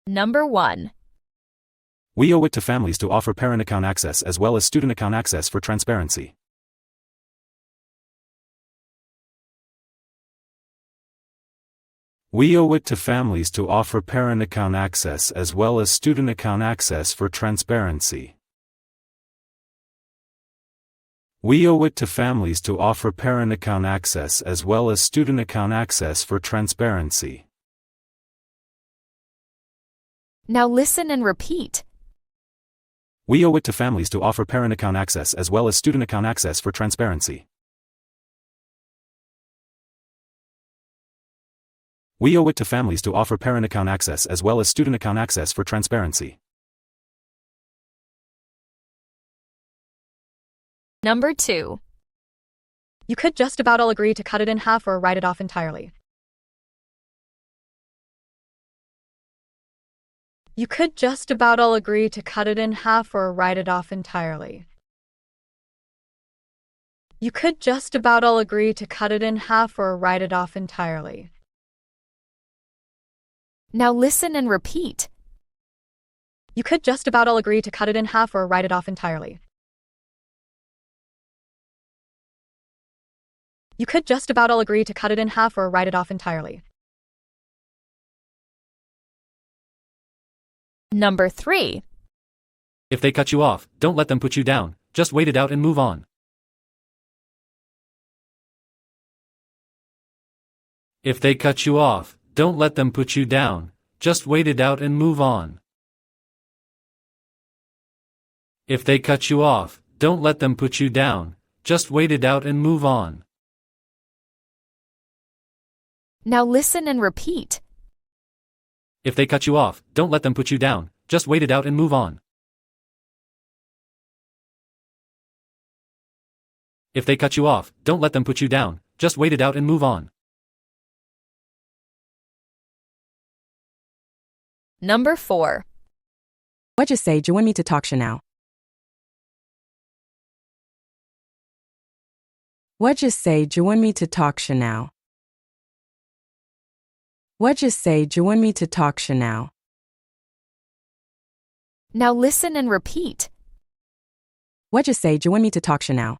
Number 1. We owe it to families to offer parent account access as well as student account access for transparency. We owe it to families to offer parent account access as well as student account access for transparency. We owe it to families to offer parent account access as well as student account access for transparency. Now listen and repeat. We owe it to families to offer parent account access as well as student account access for transparency. We owe it to families to offer parent account access as well as student account access for transparency. Number 2. You could just about all agree to cut it in half or write it off entirely. You could just about all agree to cut it in half or write it off entirely. You could just about all agree to cut it in half or write it off entirely. Now listen and repeat. You could just about all agree to cut it in half or write it off entirely. You could just about all agree to cut it in half or write it off entirely. Number 3. If they cut you off, don't let them put you down, just wait it out and move on. If they cut you off, don't let them put you down, just wait it out and move on. If they cut you off, don't let them put you down, just wait it out and move on. Now listen and repeat. If they cut you off, don't let them put you down, just wait it out and move on. If they cut you off, don't let them put you down, just wait it out and move on. Number 4. What you say, join me to talk now. What you say, join me to talk now. What you say, join me to talk now. Now listen and repeat. What you say, join me to talk now.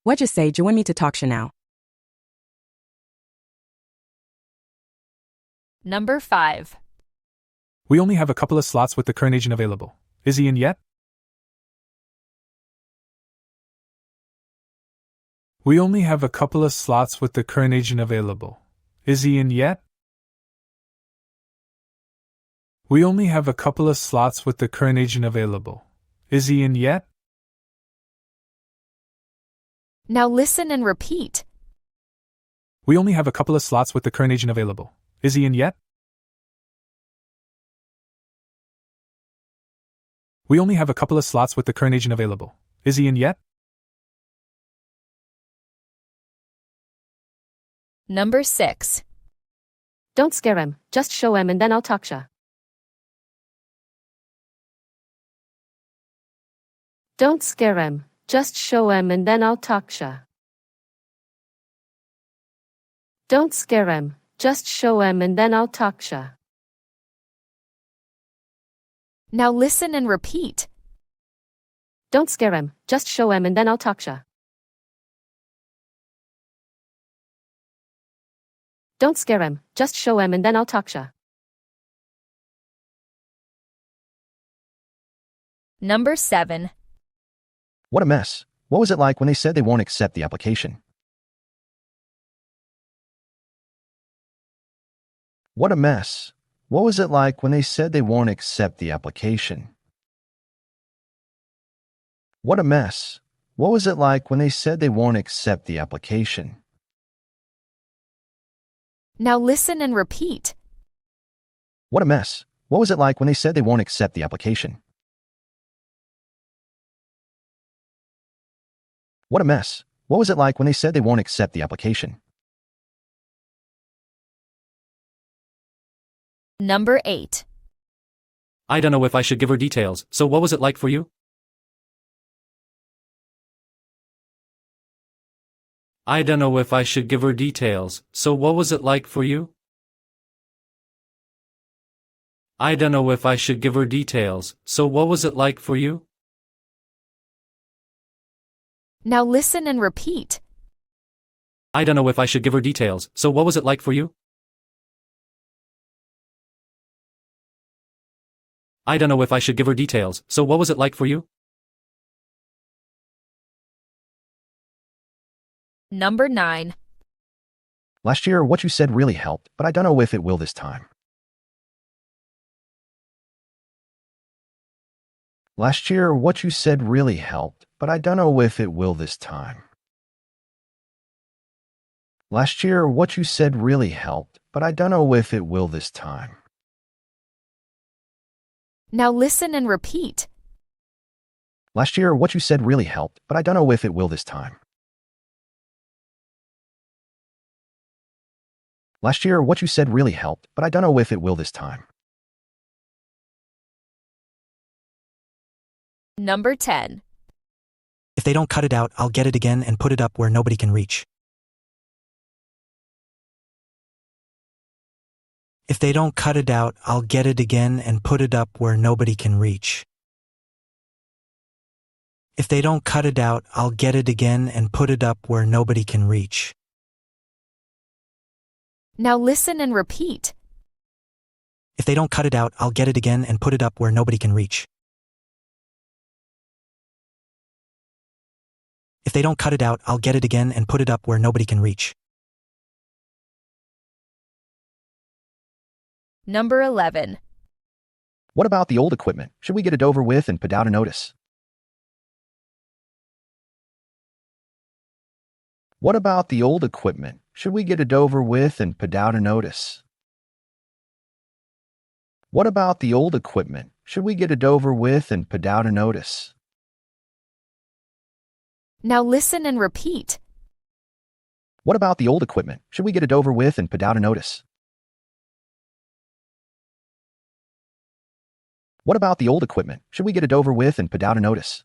What you say, join me to talk now. Number 5. We only have a couple of slots with the current agent available. Is he in yet? We only have a couple of slots with the current agent available. Is he in yet? We only have a couple of slots with the current agent available. Is he in yet? Now listen and repeat. We only have a couple of slots with the current agent available. Is he in yet? We only have a couple of slots with the current agent available. Is he in yet? Number 6. Don't scare him, just show him and then I'll talksha. Don't scare him, just show him and then I'll talksha. Don't scare him, just show him and then I'll talksha. Now listen and repeat. Don't scare him, just show him and then I'll talksha. Don't scare him, just show him and then I'll talksha. Number 7. What a mess. What was it like when they said they won't accept the application? What a mess. What was it like when they said they won't accept the application? What a mess. What was it like when they said they won't accept the application? Now listen and repeat. What a mess. What was it like when they said they won't accept the application? What a mess. What was it like when they said they won't accept the application? Number 8. I don't know if I should give her details, so what was it like for you? I don't know if I should give her details, so what was it like for you? I don't know if I should give her details, so what was it like for you? Now listen and repeat. I don't know if I should give her details, so what was it like for you? I don't know if I should give her details, so what was it like for you? Number 9. Last year, what you said really helped, but I don't know if it will this time. Last year, what you said really helped, but I don't know if it will this time. Last year, what you said really helped, but I don't know if it will this time. Now listen and repeat. Last year, what you said really helped, but I don't know if it will this time. Last year, what you said really helped, but I don't know if it will this time. Number 10. If they don't cut it out, I'll get it again and put it up where nobody can reach. If they don't cut it out, I'll get it again and put it up where nobody can reach. If they don't cut it out, I'll get it again and put it up where nobody can reach. Now listen and repeat. If they don't cut it out, I'll get it again and put it up where nobody can reach. If they don't cut it out, I'll get it again and put it up where nobody can reach. Number 11. What about the old equipment? Should we get it over with and put out a notice? What about the old equipment? Should we get it over with and put out a notice? What about the old equipment? Should we get it over with and put out a notice? Now listen and repeat. What about the old equipment? Should we get it over with and put out a notice? What about the old equipment? Should we get it over with and put out a notice?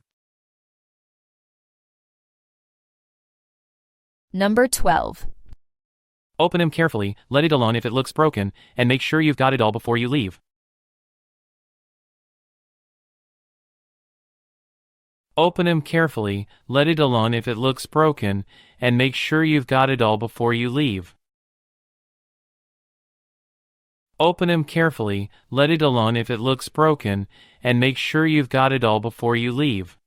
Number 12. Open them carefully, let it alone if it looks broken, and make sure you've got it all before you leave. Open them carefully, let it alone if it looks broken, and make sure you've got it all before you leave. Open them carefully, let it alone if it looks broken, and make sure you've got it all before you leave.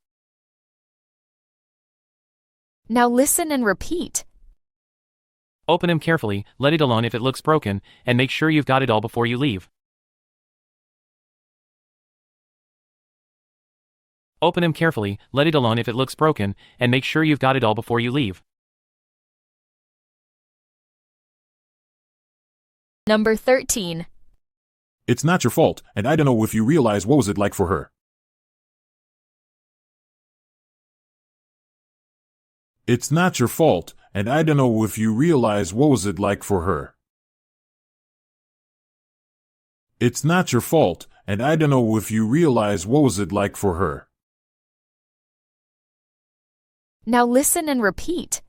Now listen and repeat. Open them carefully, let it alone if it looks broken, and make sure you've got it all before you leave. Open them carefully, let it alone if it looks broken, and make sure you've got it all before you leave. Number 13. It's not your fault, and I don't know if you realize what was it like for her. It's not your fault, and I don't know if you realize what was it like for her. It's not your fault, and I don't know if you realize what was it like for her. Now listen and repeat.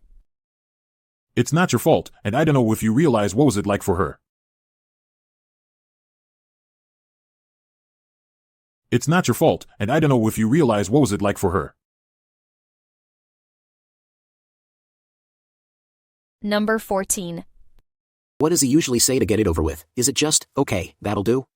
It's not your fault, and I don't know if you realize what was it like for her. It's not your fault, and I don't know if you realize what was it like for her. Number 14. What does he usually say to get it over with? Is it just, okay, that'll do?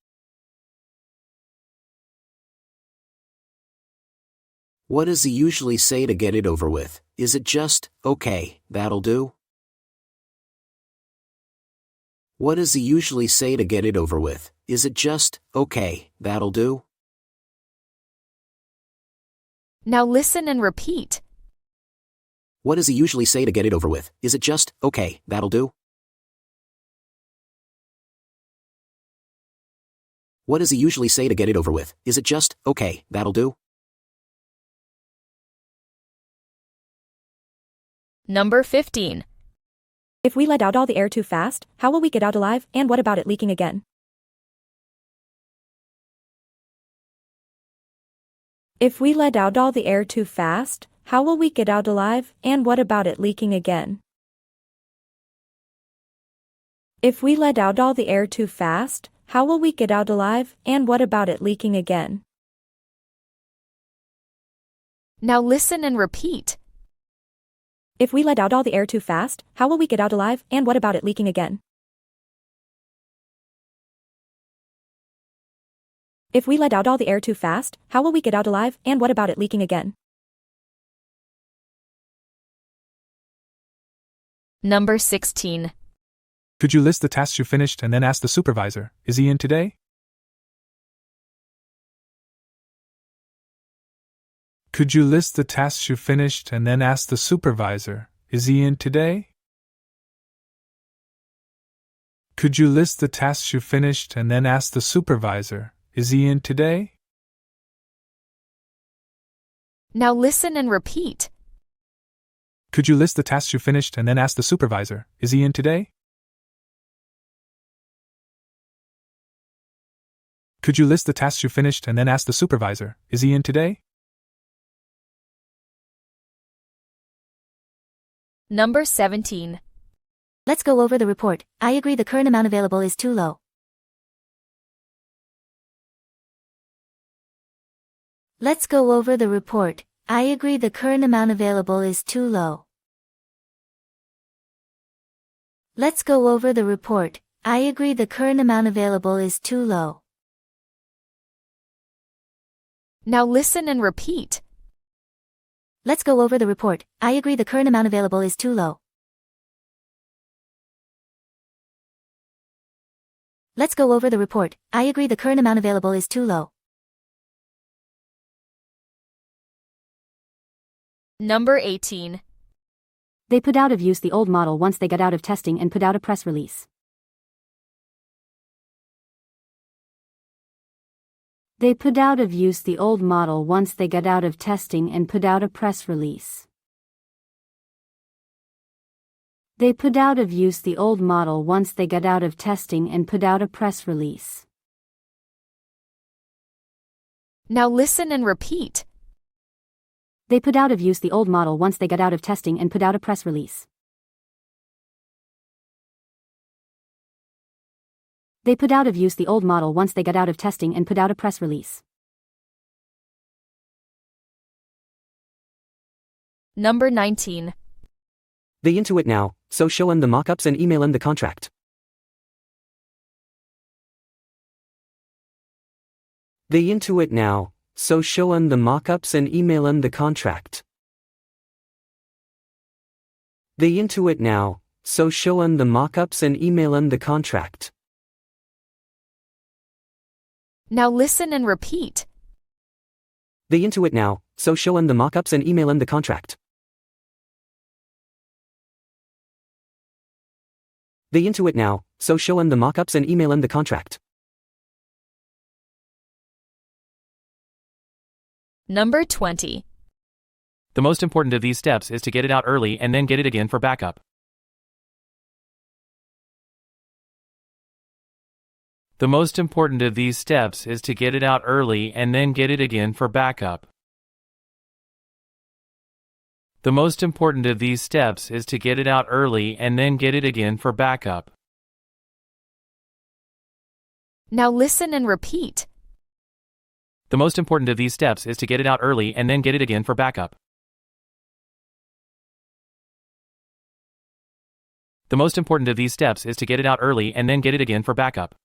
What does he usually say to get it over with? Is it just, okay, that'll do? What does he usually say to get it over with? Is it just, okay, that'll do? Now listen and repeat. What does he usually say to get it over with? Is it just, okay, that'll do? What does he usually say to get it over with? Is it just, okay, that'll do? Number 15. If we let out all the air too fast, how will we get out alive, and what about it leaking again? If we let out all the air too fast, how will we get out alive, and what about it leaking again? If we let out all the air too fast, how will we get out alive, and what about it leaking again? Now listen and repeat. If we let out all the air too fast, how will we get out alive, and what about it leaking again? If we let out all the air too fast, how will we get out alive, and what about it leaking again? Number 16. Could you list the tasks you finished and then ask the supervisor, is he in today? Could you list the tasks you finished and then ask the supervisor, is he in today? Could you list the tasks you finished and then ask the supervisor, is he in today? Now listen and repeat. Could you list the tasks you finished and then ask the supervisor, is he in today? Could you list the tasks you finished and then ask the supervisor, is he in today? Number 17. Let's go over the report. I agree the current amount available is too low. Let's go over the report. I agree the current amount available is too low. Let's go over the report. I agree the current amount available is too low. Now listen and repeat. Let's go over the report. I agree the current amount available is too low. Let's go over the report. I agree the current amount available is too low. Number 18. They put out of use the old model once they got out of testing and put out a press release. They put out of use the old model once they got out of testing and put out a press release. They put out of use the old model once they got out of testing and put out a press release. Now listen and repeat. They put out of use the old model once they got out of testing and put out a press release. They put out of use the old model once they got out of testing and put out a press release. Number 19. They into it now, so show them the mock-ups and email them the contract. They into it now, so show them the mock-ups and email them the contract. They into it now, so show them the mock-ups and email them the contract. Now listen and repeat. They into it now, so show them the mock-ups and email them the contract. They into it now, so show them the mock-ups and email them the contract. Number 20. The most important of these steps is to get it out early and then get it again for backup. The most important of these steps is to get it out early and then get it again for backup. The most important of these steps is to get it out early and then get it again for backup. Now listen and repeat. The most important of these steps is to get it out early and then get it again for backup. The most important of these steps is to get it out early and then get it again for backup.